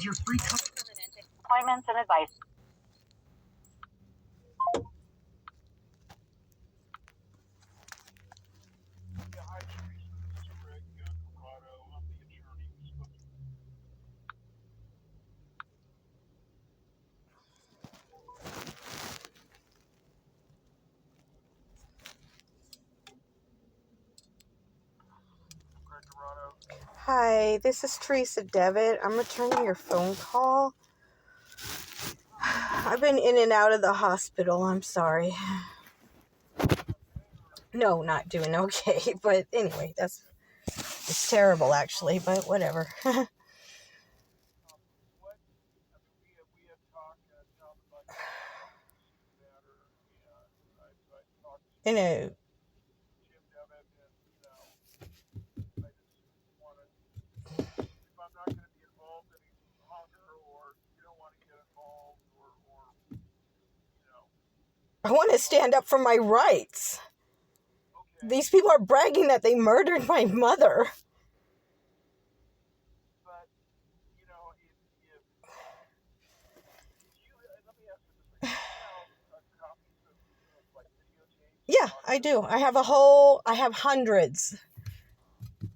your free appointments and advice. Hi, Teresa. This is Greg Corrado. I'm the attorney who's supposed to. Greg Corrado. Hi, this is Teresa Devitt. I'm returning your phone call. I've been in and out of the hospital. I'm sorry. No, not doing okay. But anyway, it's terrible actually, but whatever. What? I mean, we had talked down the bike matter, and I talked to You know, Jim Devitt, and I just wanted, if I'm not going to be involved any longer, or you don't want to get involved, or I want to stand up for my rights. okay. These people are bragging that they murdered my mother. But if you, let me ask you this: do you have copies of like videotapes? Yeah, I do. I have hundreds.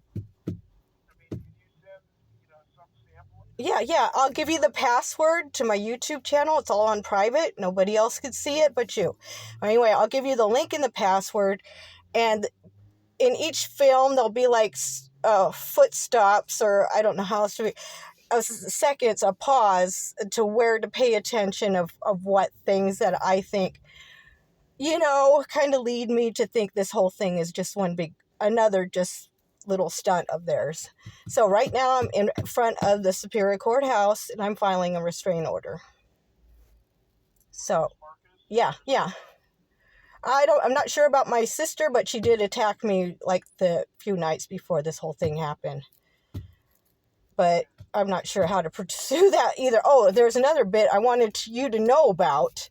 I mean, could you send some sample? Yeah. I'll give you the password to my YouTube channel. It's all on private. Nobody else could see it but you. Anyway, I'll give you the link and the password. And in each film, there'll be like footstops, or I don't know how else to be, seconds, a pause to where to pay attention of what things that I think, kind of lead me to think this whole thing is just another just little stunt of theirs. So right now I'm in front of the Superior Courthouse and I'm filing a restraining order. So, yeah. I'm not sure about my sister, but she did attack me like the few nights before this whole thing happened. But I'm not sure how to pursue that either. Oh, there's another bit I wanted you to know about.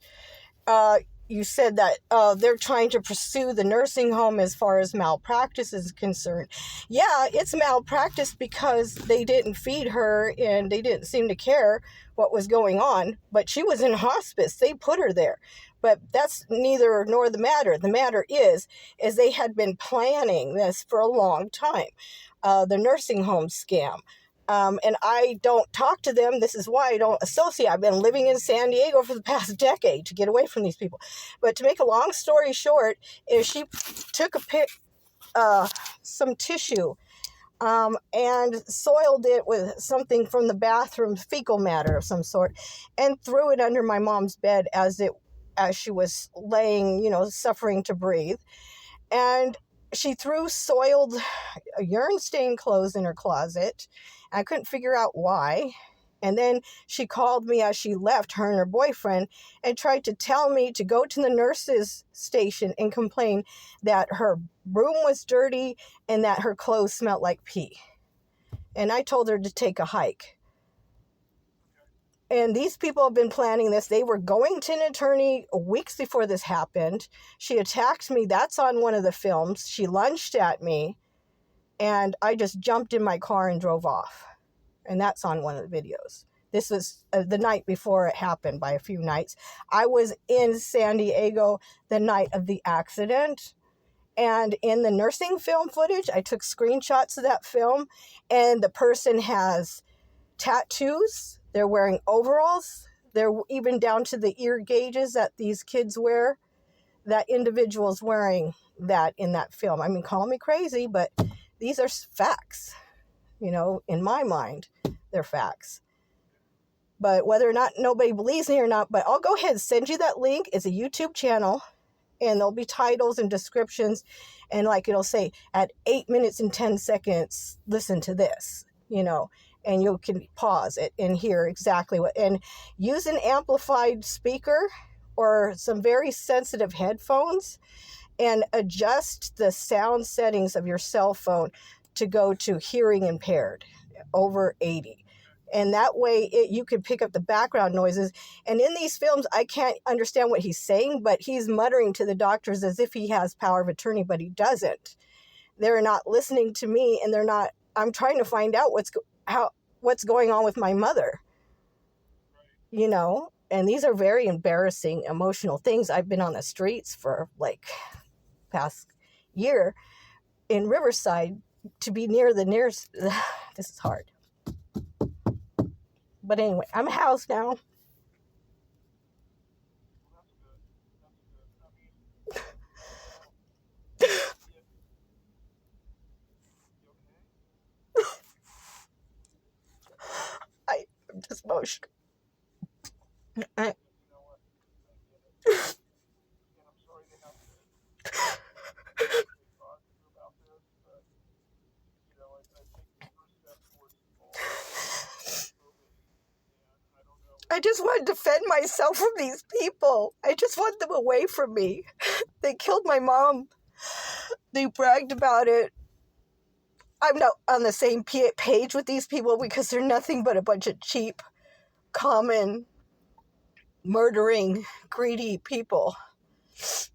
You said that they're trying to pursue the nursing home as far as malpractice is concerned. Yeah, it's malpractice because they didn't feed her and they didn't seem to care what was going on. But she was in hospice. They put her there. But that's neither nor the matter. The matter is they had been planning this for a long time, the nursing home scam. And I don't talk to them. This is why I don't associate. I've been living in San Diego for the past decade to get away from these people. But to make a long story short, is she took some tissue and soiled it with something from the bathroom, fecal matter of some sort, and threw it under my mom's bed as she was laying, suffering to breathe. And she threw soiled urine-stained clothes in her closet. I couldn't figure out why. And then she called me as she left, her and her boyfriend, and tried to tell me to go to the nurse's station and complain that her room was dirty and that her clothes smelled like pee. And I told her to take a hike. And these people have been planning this. They were going to an attorney weeks before this happened. She attacked me. That's on one of the films. She lunged at me. And I just jumped in my car and drove off. And that's on one of the videos. This was the night before it happened by a few nights. I was in San Diego the night of the accident. And in the nursing film footage, I took screenshots of that film. And the person has tattoos. They're wearing overalls. They're even down to the ear gauges that these kids wear. That individual's wearing that in that film. I mean, call me crazy, but these are facts. In my mind, they're facts. But whether or not nobody believes me or not, but I'll go ahead and send you that link. It's a YouTube channel, and there'll be titles and descriptions. And like it'll say, at 8 minutes and 10 seconds, listen to this, and you can pause it and hear exactly and use an amplified speaker or some very sensitive headphones and adjust the sound settings of your cell phone to go to hearing impaired over 80. And that way you can pick up the background noises. And in these films, I can't understand what he's saying, but he's muttering to the doctors as if he has power of attorney, but he doesn't. They're not listening to me, and I'm trying to find out what's going on with my mother. you know, and these are very embarrassing, emotional things. I've been on the streets for like past year in Riverside to be near the nearest. This is hard. But anyway, I'm housed now. That's good. That's good. I mean, you okay? I'm just emotional. I, You know what? I get it. And I'm sorry to have to talk to you about this, but you know, I think the first step towards involvement is probate, and I don't know. I just want to defend myself from these people. I just want them away from me. They killed my mom. They bragged about it. I'm not on the same page with these people because they're nothing but a bunch of cheap, common, murdering, greedy people. Okay. So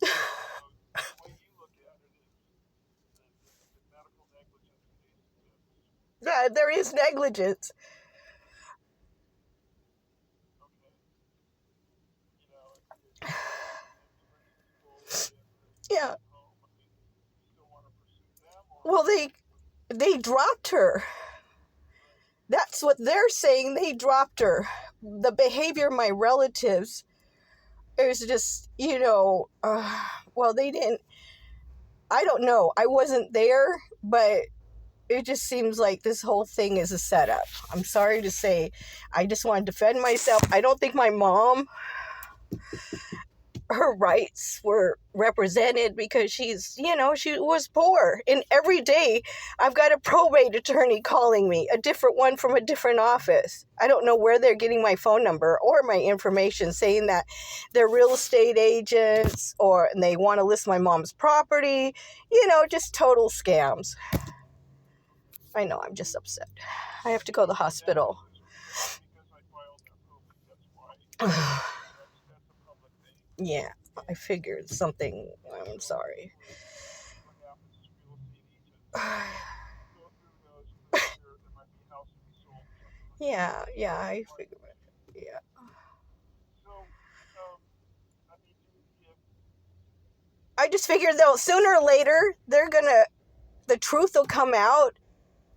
the way you look at it is that medical negligence case exists. Yeah, there is negligence. Okay. You know, it's rich people in Yeah. the home. I mean, you still want to pursue them, or Well, they dropped her. That's what they're saying. They dropped her. The behavior of my relatives is just, well, they didn't. I don't know. I wasn't there, but it just seems like this whole thing is a setup. I'm sorry to say. I just want to defend myself. I don't think my mom, her rights were represented because she was poor. And every day I've got a probate attorney calling me, a different one from a different office. I don't know where they're getting my phone number or my information, saying that they're real estate agents and they want to list my mom's property, just total scams. I know, I'm just upset. I have to go to the hospital. because I filed that probate, that's why. That's a public thing. Yeah, I figured something. I'm sorry. What happens is real estate agents go through those, there might be a house to be sold or something like that. Yeah, I figured. Yeah. So, I mean, if I just figured though, sooner or later, the truth will come out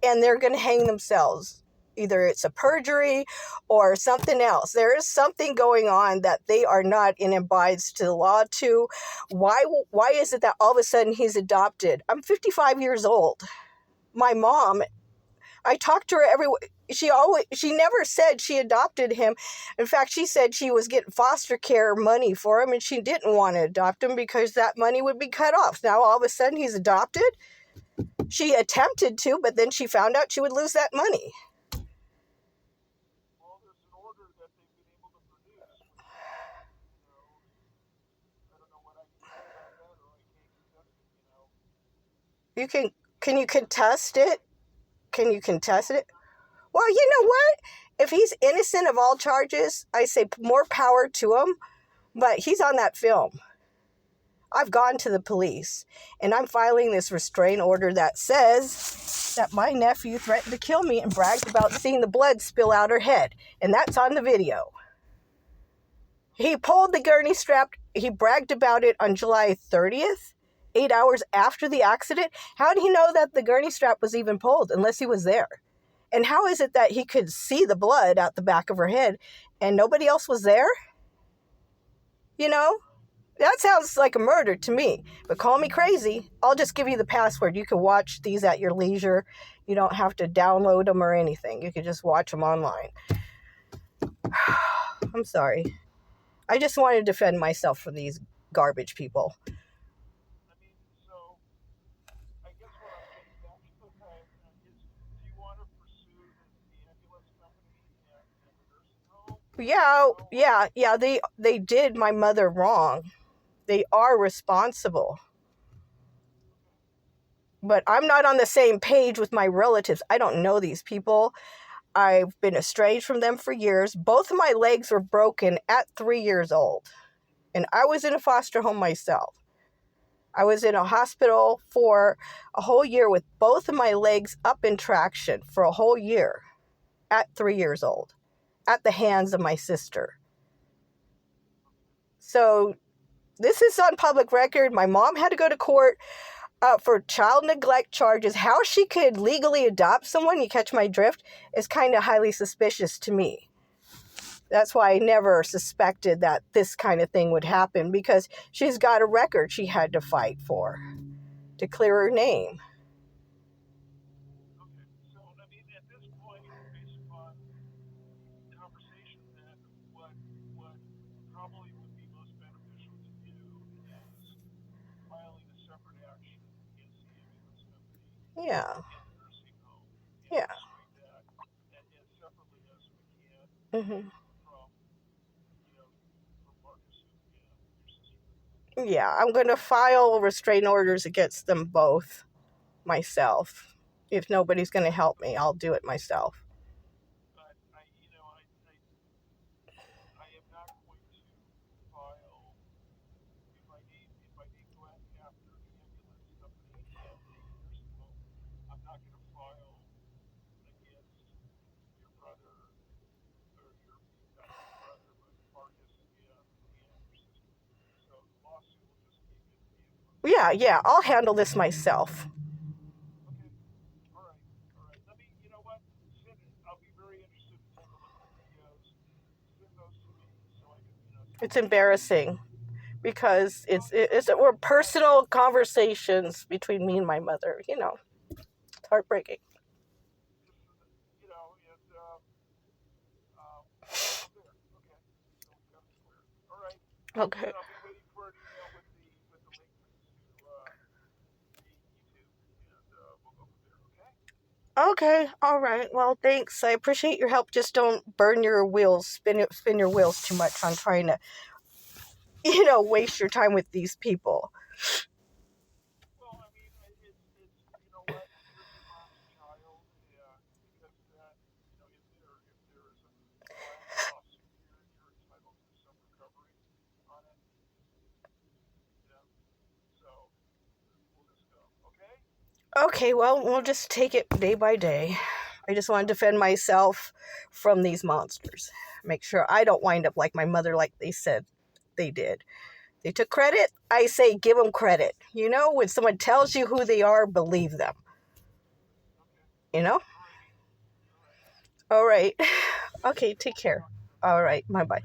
and they're gonna hang themselves. Either it's a perjury or something else. There is something going on that they are not in abidance to the law to. Why is it that all of a sudden he's adopted? I'm 55 years old. My mom, I talked to her she never said she adopted him. In fact, she said she was getting foster care money for him and she didn't want to adopt him because that money would be cut off. Now all of a sudden he's adopted. She attempted to, but then she found out she would lose that money. well, there's an order that they've been able to produce, I don't know what I can say about that, or I can't contest it. Can you contest it? Can you contest it? Well, you know what? If he's innocent of all charges, I say more power to him, but he's on that film. I've gone to the police, and I'm filing this restraint order that says that my nephew threatened to kill me and bragged about seeing the blood spill out her head, and that's on the video. He pulled the gurney strap. He bragged about it on July 30th, 8 hours after the accident. How did he know that the gurney strap was even pulled unless he was there? And how is it that he could see the blood out the back of her head and nobody else was there? That sounds like a murder to me, but call me crazy. I'll just give you the password. You can watch these at your leisure. You don't have to download them or anything. You can just watch them online. I'm sorry. I just want to defend myself from these garbage people. I mean, so, I guess what I'm getting back to is, do you want to pursue the ambulance company and the nursing home? Yeah, they did my mother wrong. They are responsible. But I'm not on the same page with my relatives. I don't know these people. I've been estranged from them for years. Both of my legs were broken at 3 years old. And I was in a foster home myself. I was in a hospital for a whole year with both of my legs up in traction for a whole year at 3 years old. at the hands of my sister. So this is on public record. My mom had to go to court for child neglect charges. How she could legally adopt someone, you catch my drift, is kind of highly suspicious to me. That's why I never suspected that this kind of thing would happen, because she's got a record she had to fight for to clear her name. Okay, so I mean, at this point, based upon the conversation, then what probably would be most beneficial to you is filing a separate action against the ambulance company Yeah. and the nursing home, and Yeah. pursuing that as separately as we can Mm-hmm. from, from Marcus and your sister. Yeah, I'm going to file restraining orders against them both myself. If nobody's going to help me, I'll do it myself. But I am not going to file if I need to go after the ambulance company and the nursing home. I'm not going to file against your brother, or not your brother, but Marcus and your sister. So the lawsuit will just be against you. Yeah, I'll handle this myself. Okay. All right. All right. Let me. You know what? I'll be very interested to take a look at the videos. Send those to me so I can. It's embarrassing because we're personal conversations between me and my mother. It's heartbreaking. And we'll go from there. Okay. So we got it clear. All right. Okay. And I'll be waiting for an email with the link to the YouTube, and we'll go from there. Okay. Okay. All right. Well, thanks. I appreciate your help. Just don't burn your wheels, spin your wheels too much on trying to, waste your time with these people. Well, I mean, it's you know what? You're your mom's child, and because of that, if there is a viable lawsuit here, you're entitled to some recovery on it. So we'll just go. Okay. Okay. Well, we'll just take it day by day. I just want to defend myself from these monsters. Make sure I don't wind up like my mother, like they said they did. They took credit. I say give them credit. When someone tells you who they are, believe them. Okay. All right. All right. Okay, take care. All right. Bye-bye.